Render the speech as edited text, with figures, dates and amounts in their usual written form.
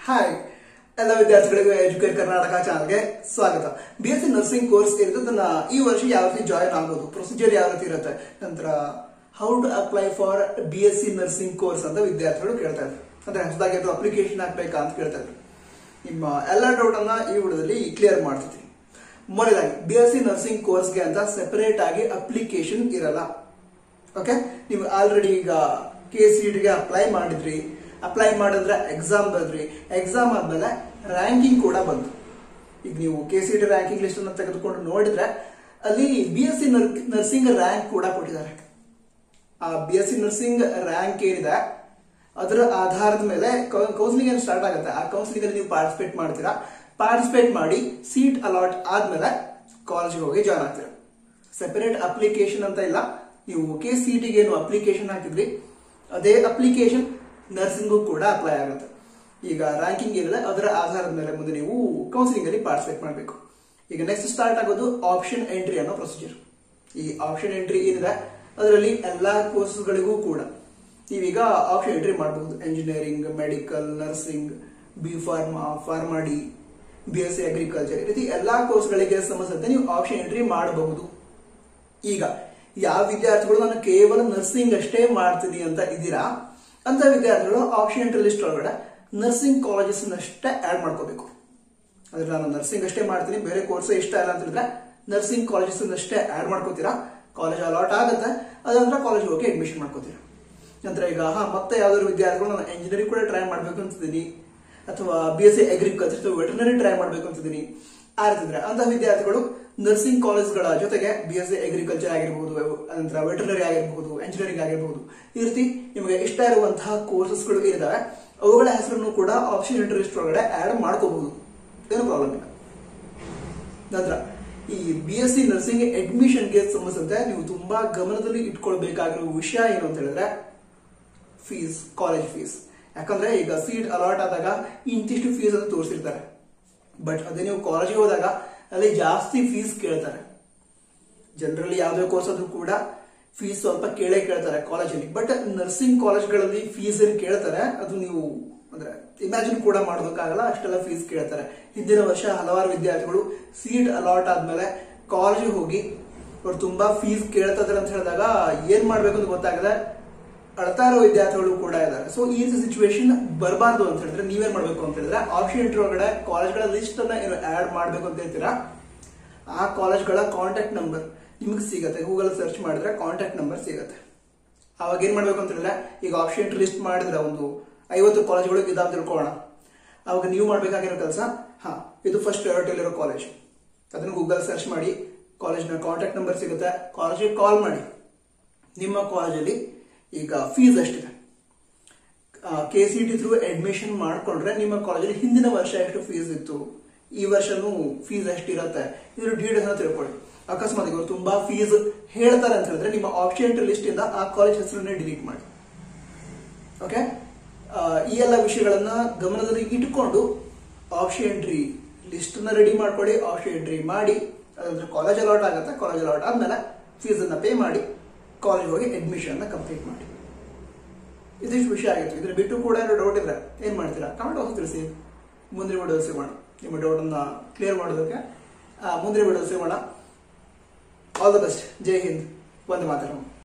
Hi ಎಲ್ಲ ವಿದ್ಯಾರ್ಥಿಗಳಿಗೂ educate Karnataka ಚಾನಲ್ಗೆ ಸ್ವಾಗತ. BSc ನರ್ಸಿಂಗ್ ಕೋರ್ಸ್ ಇರೋದನ್ನ ಈ ವರ್ಷ ಯಾವ ರೀತಿ ಜಾಯಿನ್ ಆಗೋದು, ಪ್ರೊಸೀಜರ್ ಯಾವ ರೀತಿ ಇರುತ್ತೆ, ನಂತರ how to apply for BSc nursing course ಅಂತ ವಿದ್ಯಾರ್ಥಿಗಳು ಕೇಳ್ತಾ ಇದ್ರು. ಅಂದ್ರೆ ಹೊಸದಾಗಿ ಅದು ಅಪ್ಲಿಕೇಶನ್ ಹಾಕ್ಬೇಕಾ ಅಂತ ಕೇಳ್ತಾ ಇದ್ರು. ನಿಮ್ಮ ಎಲ್ಲ ಡೌಟ್ ಅನ್ನ ಈ ವಿಡಿಯೋದಲ್ಲಿ ಕ್ಲಿಯರ್ ಮಾಡ್ತಿದ್ದೀನಿ. ಮೊದಲಾಗಿ BSc ನರ್ಸಿಂಗ್ ಕೋರ್ಸ್ಗೆ ಅಂತ ಸೆಪರೇಟ್ ಆಗಿ ಅಪ್ಲಿಕೇಶನ್ ಇರಲ್ಲ. ಓಕೆ, ನೀವು ಆಲ್ರೆಡಿ ಈಗ KCET ಗೆ ಅಪ್ಲೈ ಮಾಡಿದ್ರಿ, ಅಪ್ಲೈ ಮಾಡಿದ್ರೆ ಎಕ್ಸಾಮ್ ಬರೆದ್ರಿ, ಎಕ್ಸಾಮ್ ಆದ್ಮೇಲೆ ರ್ಯಾಂಕಿಂಗ್ ಕೂಡ ಬಂತು. ಈಗ ನೀವು KCET ರ್ಯಾಂಕಿಂಗ್ ಲಿಸ್ಟ್ ಅನ್ನು ತೆಗೆದುಕೊಂಡು ನೋಡಿದ್ರೆ ಅಲ್ಲಿ BSc ನರ್ಸಿಂಗ್ ರ್ಯಾಂಕ್ ಕೂಡ ಕೊಟ್ಟಿದ್ದಾರೆ. ಆ BSc ನರ್ಸಿಂಗ್ ರ್ಯಾಂಕ್ ಏನಿದೆ ಅದರ ಆಧಾರದ ಮೇಲೆ ಕೌನ್ಸಿಲಿಂಗ್ ಏನು ಸ್ಟಾರ್ಟ್ ಆಗುತ್ತೆ. ಆ ಕೌನ್ಸಿಲಿಂಗ್ ಅಲ್ಲಿ ನೀವು ಪಾರ್ಟಿಸಿಪೇಟ್ ಮಾಡ್ತೀರಾ. ಪಾರ್ಟಿಸಿಪೇಟ್ ಮಾಡಿ ಸೀಟ್ ಅಲಾಟ್ ಆದ್ಮೇಲೆ ಕಾಲೇಜ್ಗೆ ಹೋಗಿ ಜಾಯ್ನ್ ಆಗ್ತೀರಾ. ಸೆಪರೇಟ್ ಅಪ್ಲಿಕೇಶನ್ ಅಂತ ಇಲ್ಲ. ನೀವು KCET ಗೆ ಏನು ಅಪ್ಲಿಕೇಶನ್ ಹಾಕಿದ್ರಿ ಅದೇ ಅಪ್ಲಿಕೇಶನ್ ನರ್ಸಿಂಗು ಕೂಡ ಅಪ್ಲೈ ಆಗುತ್ತೆ. ಈಗ ರ್ಯಾಂಕಿಂಗ್ ಏನಿದೆ ಅದರ ಆಧಾರದ ಮೇಲೆ ಮುಂದೆ ನೀವು ಕೌನ್ಸಿಲಿಂಗ್ ಅಲ್ಲಿ ಪಾರ್ಟಿಸಿಪೇಟ್ ಮಾಡಬೇಕು. ಈಗ ನೆಕ್ಸ್ಟ್ ಸ್ಟಾರ್ಟ್ ಆಗೋದು ಆಪ್ಷನ್ ಎಂಟ್ರಿ ಅನ್ನೋ ಪ್ರೊಸೀಜರ್. ಈ ಆಪ್ಷನ್ ಎಂಟ್ರಿ ಏನಿದೆ ಅದರಲ್ಲಿ ಎಲ್ಲಾ ಕೋರ್ಸ್ಗಳಿಗೂ ಕೂಡ ನೀವೀಗ ಆಪ್ಷನ್ ಎಂಟ್ರಿ ಮಾಡಬಹುದು. Engineering, medical, nursing, B.Pharma, ಫಾರ್ಮಾಡಿ, BSc agriculture, ಈ ರೀತಿ ಎಲ್ಲಾ ಕೋರ್ಸ್ಗಳಿಗೆ ಸಂಬಂಧಿಸಿದಂತೆ ನೀವು ಆಪ್ಷನ್ ಎಂಟ್ರಿ ಮಾಡಬಹುದು. ಈಗ ಯಾವ ವಿದ್ಯಾರ್ಥಿಗಳು ನಾನು ಕೇವಲ ನರ್ಸಿಂಗ್ ಅಷ್ಟೇ ಮಾಡ್ತೀನಿ ಅಂತ ಇದ್ದೀರಾ ಅಂತ ವಿದ್ಯಾರ್ಥಿಗಳು ಆಪ್ಷನ್ ಎಂಟ್ರಿ ಲಿಸ್ಟ್ ಒಳಗಡೆ ನರ್ಸಿಂಗ್ ಕಾಲೇಜಸ್ ಅಷ್ಟೇ ಆಡ್ ಮಾಡ್ಕೋಬೇಕು. ಅಂದ್ರೆ ನಾನು ನರ್ಸಿಂಗ್ ಅಷ್ಟೇ ಮಾಡ್ತೀನಿ, ಬೇರೆ ಕೋರ್ಸ್ ಇಷ್ಟ ಇಲ್ಲ ಅಂತ ಹೇಳಿದ್ರೆ ನರ್ಸಿಂಗ್ ಕಾಲೇಜಸ್ ಅಷ್ಟೇ ಆಡ್ ಮಾಡ್ಕೋತೀರಾ. ಕಾಲೇಜ್ ಅಲಾಟ್ ಆಗುತ್ತೆ, ಅದಂತರ ಕಾಲೇಜ್ ಹೋಗಿ ಅಡ್ಮಿಷನ್ ಮಾಡ್ಕೋತೀರಾ. ನಂತರ ಈಗ ಮತ್ತೆ ಯಾವ್ದಾದ್ರು ವಿದ್ಯಾರ್ಥಿಗಳು ನಾನು ಎಂಜಿನಿಯರಿಂಗ್ ಕೂಡ ಟ್ರೈ ಮಾಡ್ಬೇಕು ಅಂತಿದ್ದೀನಿ, ಅಥವಾ BSc ಅಗ್ರಿಕಲ್ಚರ್ ಅಥವಾ ವೆಟರ್ನರಿ ಟ್ರೈ ಮಾಡ್ಬೇಕು ಅಂತಿದ್ದೀನಿ ಆರ್ತಿದ್ರೆ ಅಂತ ವಿದ್ಯಾರ್ಥಿಗಳು ನರ್ಸಿಂಗ್ ಕಾಲೇಜ್ಗಳ ಜೊತೆಗೆ BSc ಅಗ್ರಿಕಲ್ಚರ್ ಆಗಿರಬಹುದು, ನಂತರ ವೆಟರ್ನರಿ ಆಗಿರಬಹುದು, ಎಂಜಿನಿಯರಿಂಗ್ ಆಗಿರಬಹುದು, ಈ ರೀತಿ ನಿಮಗೆ ಇಷ್ಟ ಇರುವಂತಹ ಕೋರ್ಸಸ್ಗಳು ಇದ್ದಾವೆ. ಅವುಗಳ ಹೆಸರನ್ನು ಕೂಡ ಆಪ್ಷನ್ ಎಂಟ್ರಿ ಲಿಸ್ಟ್ ಒಳಗಡೆ ಆಡ್ ಮಾಡ್ಕೋಬಹುದು, ಏನು ಪ್ರಾಬ್ಲಮ್ ಇಲ್ಲ. ನಂತರ ಈ BSc ನರ್ಸಿಂಗ್ ಅಡ್ಮಿಷನ್ಗೆ ಸಂಬಂಧಿಸಿದಂತೆ ನೀವು ತುಂಬಾ ಗಮನದಲ್ಲಿ ಇಟ್ಕೊಳ್ಬೇಕಾಗಿರುವ ವಿಷಯ ಏನು ಅಂತ ಹೇಳಿದ್ರೆ ಫೀಸ್, ಕಾಲೇಜ್ ಫೀಸ್. ಯಾಕಂದ್ರೆ ಈಗ ಸೀಟ್ ಅಲಾಟ್ ಆದಾಗ ಇಂತಿಷ್ಟು ಫೀಸ್ ಅಂತ ತೋರಿಸಿರ್ತಾರೆ, ಬಟ್ ಅದೇ ನೀವು ಕಾಲೇಜ್ಗೆ ಹೋದಾಗ ಅಲ್ಲಿ ಜಾಸ್ತಿ ಫೀಸ್ ಕೇಳ್ತಾರೆ. ಜನರಲಿ ಯಾವುದೇ ಕೋರ್ಸ್ ಆದ್ರೂ ಕೂಡ ಫೀಸ್ ಸ್ವಲ್ಪ ಕೇಳ್ತಾರೆ ಕಾಲೇಜಲ್ಲಿ. ಬಟ್ ನರ್ಸಿಂಗ್ ಕಾಲೇಜ್ಗಳಲ್ಲಿ ಫೀಸ್ ಏನು ಕೇಳ್ತಾರೆ ಅದು ನೀವು ಅಂದ್ರೆ ಇಮ್ಯಾಜಿನ್ ಕೂಡ ಮಾಡೋದಕ್ಕಾಗಲ್ಲ, ಅಷ್ಟೆಲ್ಲ ಫೀಸ್ ಕೇಳ್ತಾರೆ. ಹಿಂದಿನ ವರ್ಷ ಹಲವಾರು ವಿದ್ಯಾರ್ಥಿಗಳು ಸೀಟ್ ಅಲಾಟ್ ಆದ್ಮೇಲೆ ಕಾಲೇಜಿಗೆ ಹೋಗಿ ಅವ್ರು ತುಂಬಾ ಫೀಸ್ ಕೇಳ್ತಾ ಇದಾರೆ ಅಂತ ಹೇಳಿದಾಗ ಏನ್ ಮಾಡ್ಬೇಕು ಅಂತ ಗೊತ್ತಾಗದೆ ಅಳ್ತಾ ಇರೋ ವಿದ್ಯಾರ್ಥಿಗಳು ಕೂಡ ಇದ್ದಾರೆ. ಸೊ ಈ ಸಿಚುವೇಶನ್ ಬರಬಾರ್ದು ಅಂತ ಹೇಳಿದ್ರೆ ನೀವೇನ್ ಮಾಡ್ಬೇಕು ಅಂತ ಹೇಳಿದ್ರೆ ಆಪ್ಷನ್ ಎಂಟ್ರಿ ಒಳಗಡೆ ಕಾಲೇಜ್ಗಳ ಲಿಸ್ಟ್ ಅನ್ನ ಏನು ಆಡ್ ಮಾಡ್ಬೇಕು ಅಂತ ಹೇಳ್ತೀರಾ, ಆ ಕಾಲೇಜ್ಗಳ ಕಾಂಟ್ಯಾಕ್ಟ್ ನಂಬರ್ ನಿಮ್ಗೆ ಸಿಗತ್ತೆ. ಗೂಗಲ್ ಸರ್ಚ್ ಮಾಡಿದ್ರೆ ಕಾಂಟ್ಯಾಕ್ಟ್ ನಂಬರ್ ಸಿಗತ್ತೆ. ಅವಾಗ ಏನ್ ಮಾಡ್ಬೇಕು ಅಂತ ಹೇಳಿದ್ರೆ ಈಗ ಆಪ್ಷನ್ ಎಂಟ್ರಿ ಲಿಸ್ಟ್ ಮಾಡಿದ್ರೆ ಒಂದು 50 ಕಾಲೇಜ್ಗಳು ಇದಾವ ತಿಳ್ಕೊಳ್ಳೋಣ. ಅವಾಗ ನೀವು ಮಾಡ್ಬೇಕಾಗಿರೋ ಕೆಲಸ, ಇದು ಫಸ್ಟ್ ಪ್ರಯಾರಿಟಿಯಲ್ಲಿರೋ ಕಾಲೇಜ್, ಅದನ್ನು ಗೂಗಲ್ ಸರ್ಚ್ ಮಾಡಿ ಕಾಲೇಜ್ನ ಕಾಂಟ್ಯಾಕ್ಟ್ ನಂಬರ್ ಸಿಗುತ್ತೆ, ಕಾಲೇಜಿಗೆ ಕಾಲ್ ಮಾಡಿ ನಿಮ್ಮ ಕಾಲೇಜಲ್ಲಿ ಈಗ ಫೀಸ್ ಎಷ್ಟಿದೆ, KCET ಥ್ರೂ ಅಡ್ಮಿಷನ್ ಮಾಡ್ಕೊಂಡ್ರೆ ನಿಮ್ಮ ಕಾಲೇಜಲ್ಲಿ ಹಿಂದಿನ ವರ್ಷ ಎಷ್ಟು ಫೀಸ್ ಇತ್ತು, ಈ ವರ್ಷನೂ ಫೀಸ್ ಎಷ್ಟಿರತ್ತೆ, ಇದ್ರ ಡೀಟೇಲ್ಸ್ ಅನ್ನ ತಿಳ್ಕೊಳ್ಳಿ. ಅಕಸ್ಮಾತ್ ಇವರು ತುಂಬಾ ಫೀಸ್ ಹೇಳ್ತಾರೆ ಅಂತ ಹೇಳಿದ್ರೆ ನಿಮ್ಮ ಆಪ್ಷನ್ ಎಂಟ್ರಿ ಲಿಸ್ಟ್ ಇಂದ ಆ ಕಾಲೇಜ್ ಹೆಸರನ್ನೇ ಡಿಲೀಟ್ ಮಾಡಿ. ಓಕೆ, ಈ ಎಲ್ಲ ವಿಷಯಗಳನ್ನ ಗಮನದಲ್ಲಿ ಇಟ್ಟುಕೊಂಡು ಆಪ್ಷನ್ ಎಂಟ್ರಿ ಲಿಸ್ಟ್ ಅನ್ನ ರೆಡಿ ಮಾಡ್ಕೊಳ್ಳಿ. ಆಪ್ಷನ್ ಎಂಟ್ರಿ ಮಾಡಿ ಅದಂದ್ರೆ ಕಾಲೇಜ್ ಅಲಾಟ್ ಆಗುತ್ತೆ, ಕಾಲೇಜ್ ಅಲಾಟ್ ಆದ್ಮೇಲೆ ಫೀಸ್ ಅನ್ನ ಪೇ ಮಾಡಿ ಕಾಲೇಜ್ ಹೋಗಿ ಅಡ್ಮಿಷನ್ ಅನ್ನ ಕಂಪ್ಲೀಟ್ ಮಾಡಿ. ಇದಿಷ್ಟು ವಿಷಯ ಆಗಿತ್ತು. ಇದ್ರ ಬಿಟ್ಟು ಕೂಡ ಏನೋ ಡೌಟ್ ಇದ್ರೆ ಏನ್ ಮಾಡ್ತೀರಾ ಕಮೆಂಟ್ ಬಾಕ್ಸ್ ತಿಳಿಸಿ. ಮುಂದಿನ ವಿಡಿಯೋ ಸಿಗೋಣ. ನಿಮ್ಮ ಡೌಟ್ ಅನ್ನ ಕ್ಲಿಯರ್ ಮಾಡೋದಕ್ಕೆ ಮುಂದಿನ ವಿಡಿಯೋ ಸಿಗೋಣ. All the best. ಜೈ ಹಿಂದ್, ವಂದೇ ಮಾತರಂ.